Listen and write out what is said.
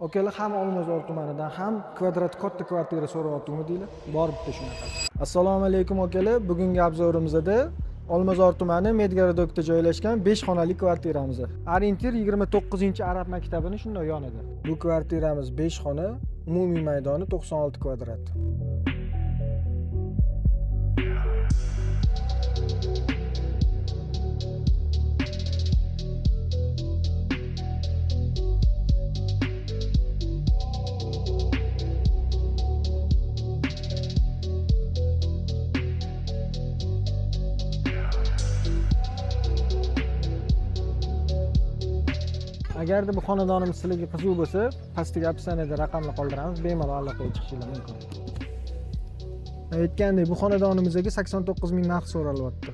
Okalar ham Olmazor tumanidan ham kvadrat katta kvartira so'rayaptimi deylar. Bor bitta shunaqa. Assalomu alaykum okalar. Bugungi obzorimizda Olmazor tumani Medgarodokda joylashgan 5 xonali kvartiramiz. Orientir 29-arab maktabini shunday yonida. Bu kvartiramiz 5 xona, umumiy maydoni 96 kvadrat. Agarda bu xonadonimiz sizlarga qiziq bo'lsa, pastdagi opsiyada raqamni qoldiramiz, bemalol aloqaga chiqishingiz mumkin. Aytgandek, bu xonadonimizga 89 ming narx so'ralyapti.